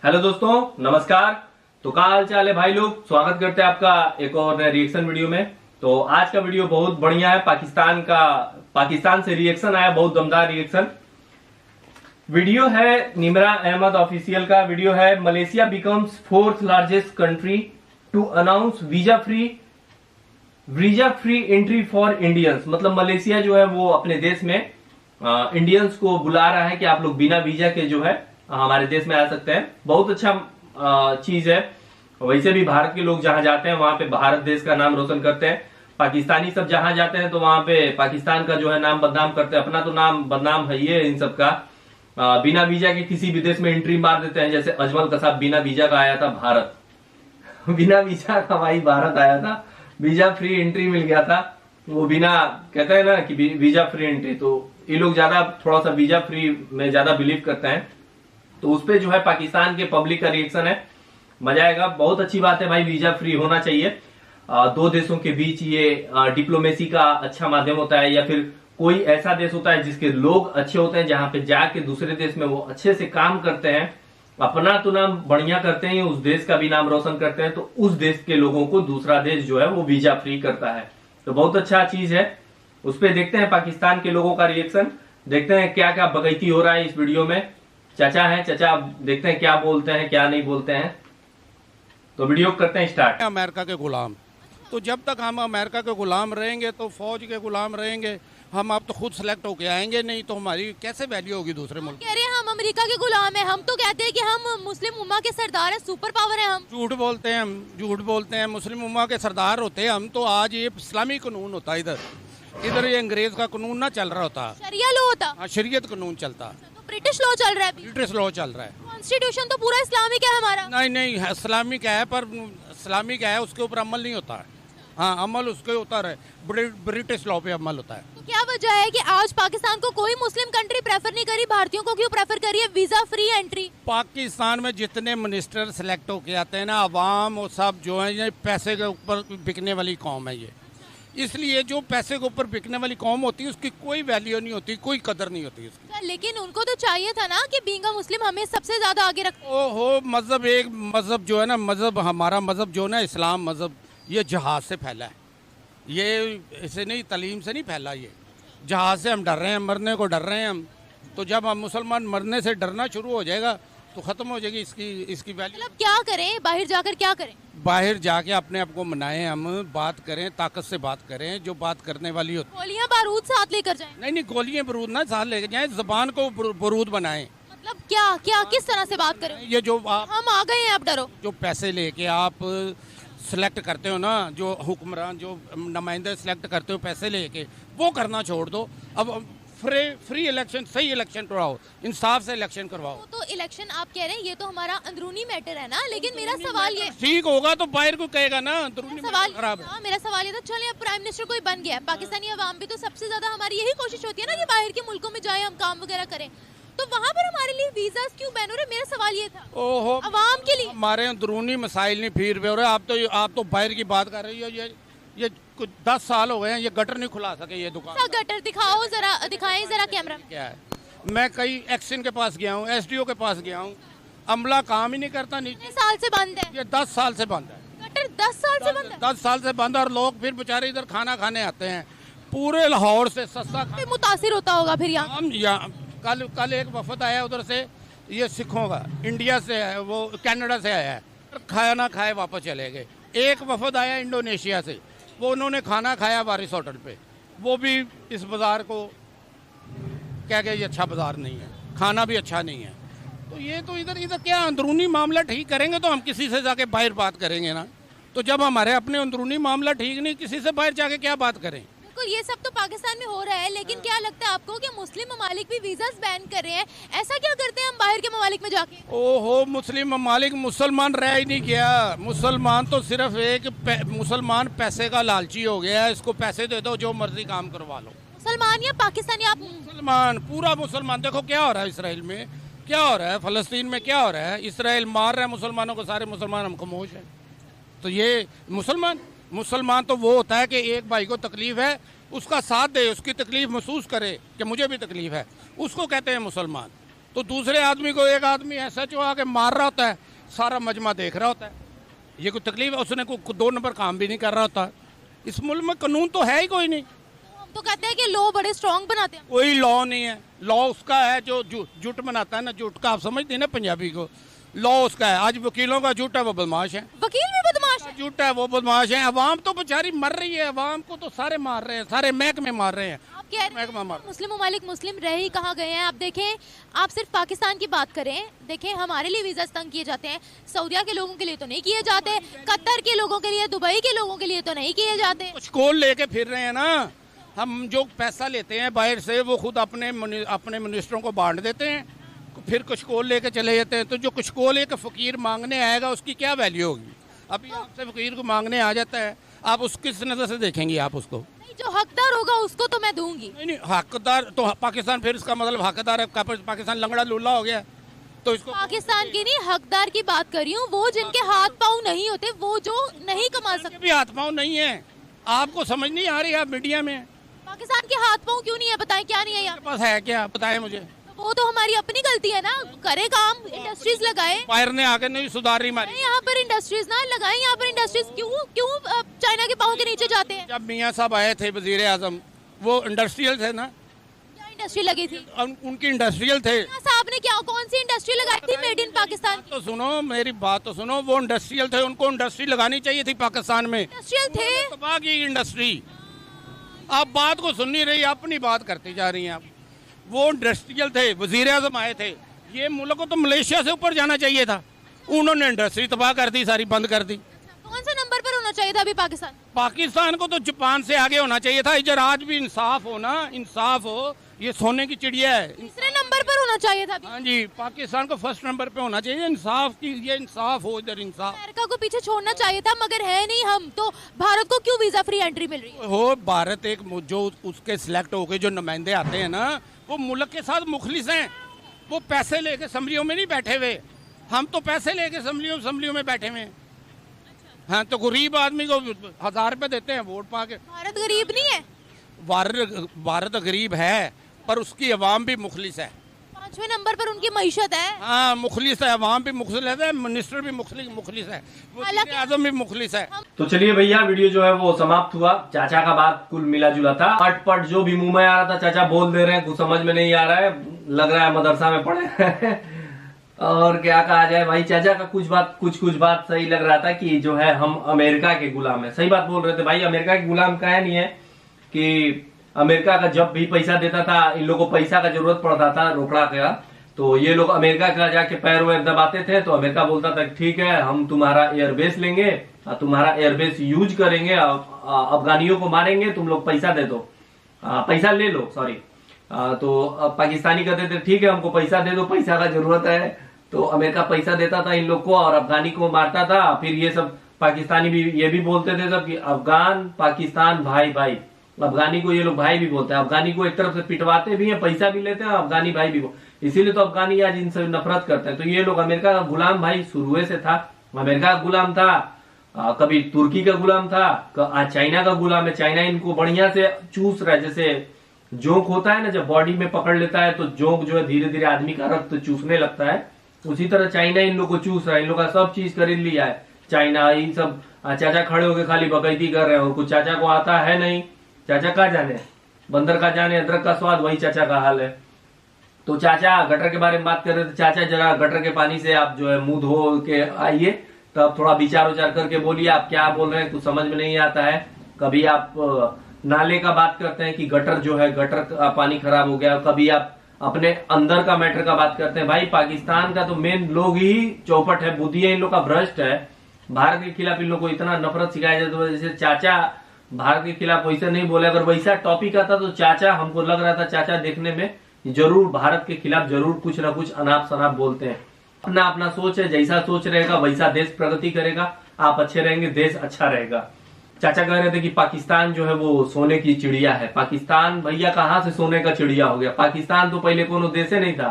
Hello दोस्तों, नमस्कार। तो क्या हाल चाल है भाई लोग। स्वागत करते हैं आपका एक और नए रिएक्शन वीडियो में। तो आज का वीडियो बहुत बढ़िया है। पाकिस्तान से रिएक्शन आया, बहुत दमदार रिएक्शन वीडियो है। निमरा अहमद ऑफिशियल का वीडियो है। Malaysia becomes fourth largest country to announce visa free entry for Indians. मतलब मलेशिया जो है वो अपने देश में इंडियंस को बुला रहा है कि आप लोग बिना वीजा के जो है हमारे देश में आ सकते हैं। बहुत अच्छा चीज है। वैसे भी भारत के लोग जहां जाते हैं वहां पे भारत देश का नाम रोशन करते हैं। पाकिस्तानी सब जहां जाते हैं तो वहां पे पाकिस्तान का जो है नाम बदनाम करते हैं। अपना तो नाम बदनाम है ये इन सब का। बिना वीजा के किसी भी देश में एंट्री मार देते हैं। जैसे अजमल कसाब बिना वीजा का आया था भारत बिना वीजा का भाई भारत आया था, वीजा फ्री एंट्री मिल गया था। वो बिना, कहते हैं ना कि वीजा फ्री एंट्री, तो ये लोग ज्यादा थोड़ा सा वीजा फ्री में ज्यादा बिलीव करते हैं। तो उस पे जो है पाकिस्तान के पब्लिक का रिएक्शन है। मजा आएगा। बहुत अच्छी बात है भाई, वीजा फ्री होना चाहिए। दो देशों के बीच ये डिप्लोमेसी का अच्छा माध्यम होता है, या फिर कोई ऐसा देश होता है जिसके लोग अच्छे होते हैं, जहां पे जाके दूसरे देश में वो अच्छे से काम करते हैं, अपना तो नाम बढ़िया करते हैं, उस देश का भी नाम रोशन करते हैं। तो उस देश के लोगों को दूसरा देश जो है वो वीजा फ्री करता है। तो बहुत अच्छा चीज है। उस पर देखते हैं पाकिस्तान के लोगों का रिएक्शन। देखते हैं क्या क्या बगैती हो रहा है इस वीडियो में। चाचा हैं, चाचा देखते हैं क्या बोलते हैं क्या नहीं बोलते हैं। तो वीडियो करते हैं स्टार्ट। अमेरिका के गुलाम, तो जब तक हम अमेरिका के गुलाम रहेंगे तो फौज के गुलाम रहेंगे। हम आप तो खुद सेलेक्ट होके आएंगे नहीं तो हमारी कैसे वैल्यू होगी दूसरे मुल्क। कह रहे हैं हम अमेरिका के गुलाम हैं। हम तो कहते हैं कि हम मुस्लिम उम्मा के सरदार हैं, सुपर पावर हैं। हम झूठ बोलते हैं। मुस्लिम उम्मा के सरदार होते हैं हम तो। आज ये इस्लामी कानून होता है, इधर ये अंग्रेज का कानून ना चल रहा होता, शरिया लॉ होता। हाँ, शरीयत कानून चलता। तो ब्रिटिश लॉ चल रहा है। ब्रिटिश लॉ चल रहा है। कॉन्स्टिट्यूशन तो पूरा इस्लामिक है हमारा। नहीं इस्लामिक है, पर इस्लामिक है उसके ऊपर अमल नहीं होता है। हाँ, अमल उसके ऊपर है, ब्रिटिश लॉ पे अमल होता है। तो क्या वजह है कि आज पाकिस्तान को कोई मुस्लिम कंट्री प्रेफर नहीं करी, भारतीयों को क्यों प्रेफर करी है वीजा फ्री एंट्री? पाकिस्तान में जितने मिनिस्टर सेलेक्ट होके आते हैं ना, अवाम और सब जो है ये पैसे के ऊपर बिकने वाली कौम है ये। इसलिए जो पैसे के ऊपर बिकने वाली कौम होती है उसकी कोई वैल्यू नहीं होती, कोई कदर नहीं होती उसकी। लेकिन उनको तो चाहिए था ना कि बीइंग अ मुस्लिम हमें सबसे ज्यादा आगे रख। ओहो, मजहब एक मजहब जो है ना, मजहब हमारा मजहब जो है ना, इस्लाम मजहब, ये जहाज से फैला है। ये इसे नहीं, तालीम से नहीं फैला। ये जहाज से हम डर रहे हैं, मरने को डर रहे हैं हम। तो जब हम मुसलमान मरने से डरना शुरू हो जाएगा तो ख़त्म हो जाएगी इसकी वैल्यू। मतलब क्या करें, बाहर जाकर क्या करें? बाहर जाके अपने आप को मनाएं, हम बात करें, ताकत से बात करें, जो बात करने वाली होती। गोलियां बारूद साथ लेकर जाएं? नहीं, गोलियां बारूद ना साथ लेकर जाएं, ज़बान को बारूद बनाएं। मतलब क्या किस तरह से बात करें? ये जो हम आ गए हैं, आप डरो। जो पैसे लेके आप सेलेक्ट करते हो ना, जो हुक्मरान, जो नुमाइंदे सेलेक्ट करते हो पैसे लेके, वो करना छोड़ दो। अब फ्री इलेक्शन, सही इलेक्शन करवाओ, इंसाफ से इलेक्शन करवाओ। तो इलेक्शन आप कह रहे हैं ये तो हमारा अंदरूनी मैटर है ना, लेकिन मेरा सवाल ये, ठीक होगा तो बाहर को कहेगा ना अंदरूनी सवाल खराब है। हाँ, मेरा सवाल ये था, चलिए अब प्राइम मिनिस्टर कोई बन गया है, पाकिस्तानी अवाम भी तो सबसे ज्यादा हमारी यही कोशिश होती है ना कि बाहर के मुल्कों में जाए, हम काम वगैरह करें, तो वहाँ पर हमारे लिए वीजा क्यों बैन हो रहे? मेरा सवाल ये था। ओहो, अवाम के लिए हमारे अंदरूनी मसाइल नहीं फिर हो रहे। आप तो बाहर की बात कर रही हो। ये कुछ 10 साल हो गए हैं, ये गटर नहीं खुला सके ये दुकान। गटर दिखाओ जरा, दिखाएं जरा कैमरा में। क्या है, मैं कई एक्शन के पास गया हूँ, SDO के पास गया हूँ, अमला काम ही नहीं करता। नहीं, 10 साल से बंद है ये 10 साल से बंद है। गटर 10 साल से बंद है। 10 साल से बंद, और लोग फिर बेचारे इधर खाना खाने आते हैं। पूरे लाहौर से सस्ता फिर मुतासिर होता होगा फिर यहाँ। कल एक वफद आया उधर से, ये सिखों का, इंडिया से है, वो कनाडा से आया है, खाना खाए वापस चले गए। एक वफद आया इंडोनेशिया से, वो उन्होंने खाना खाया वारिस होटल पे, वो भी इस बाज़ार को कह गए ये अच्छा बाज़ार नहीं है, खाना भी अच्छा नहीं है। तो ये तो इधर क्या अंदरूनी मामला ठीक करेंगे तो हम किसी से जाके बाहर बात करेंगे ना। तो जब हमारे अपने अंदरूनी मामला ठीक नहीं, किसी से बाहर जाके क्या बात करें? ये सब तो पाकिस्तान में हो रहा है, लेकिन क्या लगता है आपको कि मुस्लिम ममालिक भी वीजास बैन कर रहे हैं? ऐसा क्या करते हैं हम बाहर के ममालिक में जाके? ओहो, मुस्लिम ममालिक, मुसलमान रह ही नहीं गया। मुसलमान तो सिर्फ मुसलमान पैसे का लालची हो गया है। इसको पैसे दे दो, जो मर्जी काम करवा लो। मुसलमान या पाकिस्तानी? आप मुसलमान, पूरा मुसलमान। देखो क्या हो रहा है इसराइल में, क्या हो रहा है फलस्तीन में, क्या हो रहा है। इसराइल मार रहा है मुसलमानों को, सारे मुसलमान हम खामोश हैं। तो ये मुसलमान तो वो होता है कि एक भाई को तकलीफ है, उसका साथ दे, उसकी तकलीफ महसूस करे कि मुझे भी तकलीफ है, उसको कहते हैं मुसलमान। तो दूसरे आदमी को एक आदमी SHO आके मार रहा होता है, सारा मजमा देख रहा होता है। ये कोई तकलीफ है? उसने कोई 2 नंबर काम भी नहीं कर रहा होता। इस मुल्क में कानून तो है ही कोई नहीं। हम तो कहते हैं कि लॉ बड़े स्ट्रॉन्ग बनाते हैं। कोई लॉ नहीं है। लॉ उसका है जो जुट बनाता है ना, जुट का आप समझते हैं ना पंजाबी को। लॉ उसका है। आज वकीलों का जुट है, वो बदमाश है। वकील भी बदमाश है। जुट है, वो बदमाश है। अवाम तो बेचारी मर रही है, अवाम को तो सारे मार रहे हैं, सारे महकमे मार रहे हैं। आप कह रहे हैं मुस्लिम ममालिक मुस्लिम रह ही कहाँ गए हैं। आप देखें, आप सिर्फ पाकिस्तान की बात करें, देखें हमारे लिए वीजा तंग किए जाते हैं, सऊदिया के लोगों के लिए तो नहीं किए जाते, कतर के लोगों के लिए, दुबई के लोगों के लिए तो नहीं किए जाते। कुछ कॉल लेके फिर रहे हैं ना। हम जो पैसा लेते हैं बाहर से, वो खुद अपने मिनिस्टरों को बांट देते हैं, फिर कुछ कॉल लेके चले जाते हैं। तो जो कुछ कॉल एक फ़कीर मांगने आएगा, उसकी क्या वैल्यू होगी? अभी आपसे फ़कीर को मांगने आ जाता है, आप उस किस नज़र से देखेंगे? आप उसको नहीं, जो हकदार होगा उसको तो मैं दूंगी। नहीं, हकदार तो पाकिस्तान, फिर इसका मतलब हकदार है पाकिस्तान लंगड़ा लूला हो गया। तो इसको पाकिस्तान की नहीं, हकदार की बात कर रही हूँ। वो जिनके हाथ पाँव नहीं होते, वो जो नहीं कमा सकते। भी हाथ पाँव नहीं है, आपको समझ नहीं आ रही है। आप मीडिया में पाकिस्तान के हाथ पाँव क्यों नहीं है? बताएं, क्या नहीं है यहाँ? पास है क्या? बताएं मुझे। वो तो हमारी अपनी गलती है ना। करे काम, इंडस्ट्रीज लगाए। बाहर ने आके नहीं सुधार रही हमारी। यहाँ पर इंडस्ट्रीज ना लगाए। यहाँ पर इंडस्ट्रीज क्यों चाइना के पाँव के नीचे जाते हैं? जब मियाँ साहब आए थे वजीर आजम, वो इंडस्ट्रियल थे ना। क्या इंडस्ट्री लगी थी? उनकी इंडस्ट्रियल थे। साहब ने क्या, कौन सी इंडस्ट्री लगाई थी मेड इन पाकिस्तान? तो सुनो, मेरी बात तो सुनो। वो इंडस्ट्रियल थे, उनको इंडस्ट्री लगानी चाहिए थी पाकिस्तान में। इंडस्ट्रियल थे, तबाह की इंडस्ट्री। आप बात को सुन नहीं रही, अपनी बात करती जा रही हैं आप। वो इंडस्ट्रियल थे, वजीर आजम आए थे। ये मुल्क को तो मलेशिया से ऊपर जाना चाहिए था। उन्होंने इंडस्ट्री तबाह कर दी, सारी बंद कर दी। कौन सा नंबर पर होना चाहिए था अभी पाकिस्तान? पाकिस्तान को तो जापान से आगे होना चाहिए था। इधर आज भी इंसाफ हो ना, इंसाफ हो। ये सोने की चिड़िया है। तीसरे नंबर पर होना चाहिए था अभी। हाँ जी, पाकिस्तान को फर्स्ट नंबर पे होना चाहिए। इंसाफ की, ये इंसाफ हो, इधर इंसाफ। अमेरिका को पीछे छोड़ना चाहिए था, मगर है नहीं। हम तो भारत को क्यों वीजा फ्री एंट्री मिल रही है? हो, भारत एक जो उसके सिलेक्ट होके जो नुमाइंदे आते हैं ना, वो मुल्क के साथ मुखलिस हैं। वो पैसे लेके असम्बलियों में नहीं बैठे हुए। हम तो पैसे लेके असम्बलियों में बैठे हुए हैं। हाँ, तो गरीब आदमी को 1000 रुपये देते हैं वोट पा के। भारत गरीब नहीं है। भारत गरीब है, पर उसकी अवाम भी मुखलिस है। 5वें नंबर पर उनकी मईशत है। हाँ, मुखलिस है, अवाम भी मुखलिस है, मिनिस्टर भी मुखलिस है, वज़ीर आज़म भी मुखलिस है। तो चलिए भैया, वीडियो जो है वो समाप्त हुआ। चाचा का बात कुल मिला जुला था। पट जो भी मुंह में आ रहा था चाचा बोल दे रहे हैं, कुछ समझ में नहीं आ रहा है। लग रहा है मदरसा में पढ़े और क्या कहा जाए भाई, चाचा का कुछ बात सही लग रहा था कि जो है हम अमेरिका के गुलाम है। सही बात बोल रहे थे भाई। अमेरिका के गुलाम का है नहीं है कि अमेरिका का जब भी पैसा देता था, इन लोगों को पैसा का जरूरत पड़ता था रोकड़ा का, तो ये लोग अमेरिका का जाके पैर वैर दबाते थे। तो अमेरिका बोलता था ठीक है, हम तुम्हारा एयरबेस लेंगे, तुम्हारा एयरबेस यूज करेंगे, अफगानियों को मारेंगे, तुम लोग पैसा दे दो, पैसा ले लो, सॉरी। तो पाकिस्तानी कहते थे ठीक है, हमको पैसा दे दो, पैसा का जरूरत है। तो अमेरिका पैसा देता था इन लोग को और अफगानी को मारता था। फिर ये सब पाकिस्तानी भी ये भी बोलते थे सब कि अफगान पाकिस्तान भाई भाई। अफगानी को ये लोग भाई भी बोलते हैं। अफगानी को एक तरफ से पिटवाते भी हैं, पैसा भी लेते हैं, अफगानी भाई भी। इसीलिए तो अफगानी आज इनसे नफरत करते हैं। तो ये लोग अमेरिका का गुलाम भाई शुरू से था। अमेरिका का गुलाम था, कभी तुर्की का गुलाम था, आज चाइना का गुलाम है। चाइना इनको बढ़िया से चूस रहा है। जैसे जोंक होता है ना, जब बॉडी में पकड़ लेता है तो जोंक जो है धीरे धीरे आदमी का रक्त चूसने लगता है, उसी तरह चाइना इन लोग को चूस रहा है। इन लोग का सब चीज खरीद लिया है चाइना। इन सब चाचा खड़े होकर खाली बकैती कर रहे हैं और कुछ चाचा को आता है नहीं। चाचा का जाने, बंदर का जाने अदरक का स्वाद, वही चाचा का हाल है। तो चाचा गटर के बारे में बात कर रहे थे। चाचा जरा गटर के पानी से आप जो है मुंह धो के आइए, तब थोड़ा विचार करके बोलिए आप क्या बोल रहे हैं, कुछ समझ में नहीं आता है। कभी आप नाले का बात करते हैं कि गटर जो है, गटर का पानी खराब हो गया, कभी आप अपने अंदर का मैटर का बात करते हैं। भाई पाकिस्तान का तो मेन लोग ही चौपट है, बुद्धि है इन लोग का भ्रष्ट है। भारत के खिलाफ इन लोग को इतना नफरत सिखाया जाता है। जैसे चाचा भारत के खिलाफ वैसे नहीं बोले, अगर वैसा टॉपिक आता तो चाचा, हमको लग रहा था चाचा देखने में जरूर भारत के खिलाफ जरूर कुछ ना कुछ अनाप शनाप बोलते हैं। अपना अपना सोच है, जैसा सोच रहेगा वैसा देश प्रगति करेगा, आप अच्छे रहेंगे, देश अच्छा रहेगा। चाचा कह रहे थे कि पाकिस्तान जो है वो सोने की चिड़िया है। पाकिस्तान भैया कहाँ से सोने का चिड़िया हो गया? पाकिस्तान तो पहले कोनो देश नहीं था,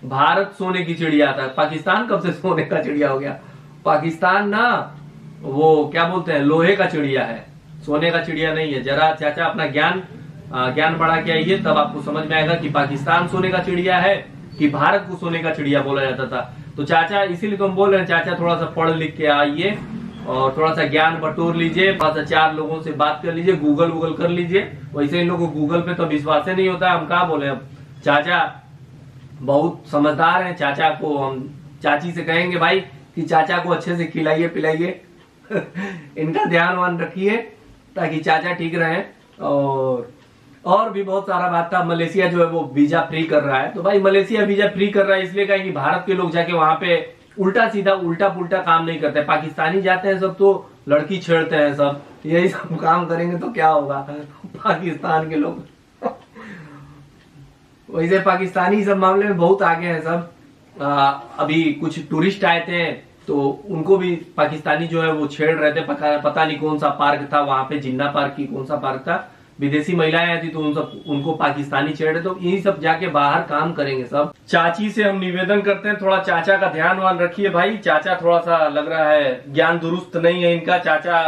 भारत सोने की चिड़िया था। पाकिस्तान कब से सोने का चिड़िया हो गया? पाकिस्तान ना वो क्या बोलते हैं, लोहे का चिड़िया है, सोने का चिड़िया नहीं है। जरा चाचा अपना ज्ञान बढ़ा के आइए, तब आपको समझ में आएगा कि पाकिस्तान सोने का चिड़िया है कि भारत को सोने का चिड़िया बोला जाता था। तो चाचा, इसीलिए तो हम बोल रहे हैं चाचा थोड़ा सा पढ़ लिख के आइए और थोड़ा सा ज्ञान बटोर लीजिए, थोड़ा सा 4 लोगों से बात कर लीजिए, गूगल कर लीजिए। वैसे इन लोगों को गूगल पे तो विश्वास ही नहीं होता, हम क्या बोले। अब चाचा बहुत समझदार हैं, चाचा को हम चाची से कहेंगे भाई कि चाचा को अच्छे से खिलाइए पिलाइए इनका ध्यान वान रखिए ताकि चाचा ठीक रहे। और भी बहुत सारा बात था। मलेशिया जो है वो वीजा फ्री कर रहा है, तो भाई मलेशिया वीजा फ्री कर रहा है इसलिए कहेंगे भारत के लोग जाके वहां पे उल्टा सीधा उल्टा पुल्टा काम नहीं करते। पाकिस्तानी जाते हैं सब तो लड़की छेड़ते हैं, सब यही सब काम करेंगे तो क्या होगा पाकिस्तान के लोग वैसे पाकिस्तानी सब मामले में बहुत आगे हैं सब। अभी कुछ टूरिस्ट आए थे तो उनको भी पाकिस्तानी जो है वो छेड़ रहे थे। पता नहीं कौन सा पार्क था वहां पे, जिन्ना पार्क की कौन सा पार्क था, विदेशी महिलाएं आई थी तो उनको पाकिस्तानी छेड़े। तो यही सब जाके बाहर काम करेंगे सब। चाची से हम निवेदन करते हैं थोड़ा चाचा का ध्यान वान रखिए भाई। चाचा थोड़ा सा लग रहा है ज्ञान दुरुस्त नहीं है इनका, चाचा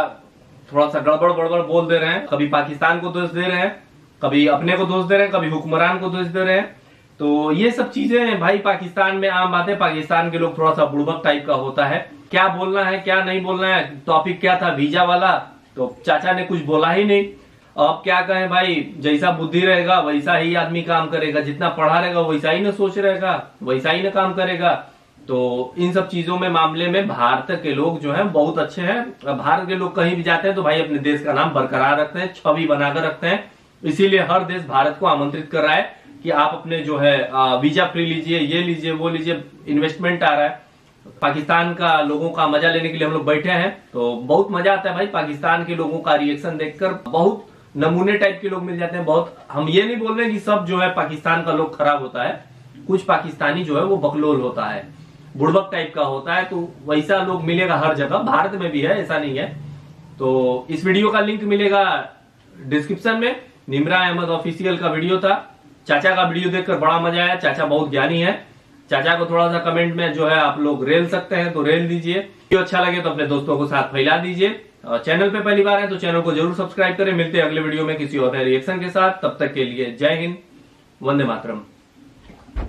थोड़ा सा गड़बड़ बोल दे रहे हैं। कभी पाकिस्तान को दोष दे रहे हैं, कभी अपने को दोष दे रहे हैं, कभी हुक्मरान को दोष दे रहे हैं। तो ये सब चीजें भाई पाकिस्तान में आम बात है। पाकिस्तान के लोग थोड़ा सा बुड़बक टाइप का होता है, क्या बोलना है क्या नहीं बोलना है। टॉपिक क्या था, वीजा वाला, तो चाचा ने कुछ बोला ही नहीं। अब क्या कहें भाई, जैसा बुद्धि रहेगा वैसा ही आदमी काम करेगा, जितना पढ़ा रहेगा वैसा ही ना सोच रहेगा, वैसा ही ना काम करेगा। तो इन सब चीजों में मामले में भारत के लोग जो है बहुत अच्छे हैं। भारत के लोग कहीं भी जाते हैं तो भाई अपने देश का नाम बरकरार रखते हैं, छवि बनाकर रखते हैं। इसीलिए हर देश भारत को आमंत्रित कर रहा है कि आप अपने जो है वीजा फ्री लीजिए, ये लीजिए वो लीजिए, इन्वेस्टमेंट आ रहा है। पाकिस्तान का लोगों का मजा लेने के लिए हम लोग बैठे हैं, तो बहुत मजा आता है भाई। पाकिस्तान के लोगों का रिएक्शन देखकर बहुत नमूने टाइप के लोग मिल जाते हैं। बहुत, हम ये नहीं बोल रहे कि सब जो है पाकिस्तान का लोग खराब होता है, कुछ पाकिस्तानी जो है वो बकलोल होता है, बुड़बक टाइप का होता है। तो वैसा लोग मिलेगा हर जगह, भारत में भी है, ऐसा नहीं है। तो इस वीडियो का लिंक मिलेगा डिस्क्रिप्शन में। निम्रा अहमद ऑफिशियल का वीडियो था। चाचा का वीडियो देखकर बड़ा मजा आया, चाचा बहुत ज्ञानी है। चाचा को थोड़ा सा कमेंट में जो है आप लोग रेल सकते हैं तो रेल दीजिए। वीडियो अच्छा लगे तो अपने दोस्तों को साथ फैला दीजिए। चैनल पे पहली बार है तो चैनल को जरूर सब्सक्राइब करें। मिलते हैं अगले वीडियो में किसी और रिएक्शन के साथ। तब तक के लिए जय हिंद, वंदे मातरम।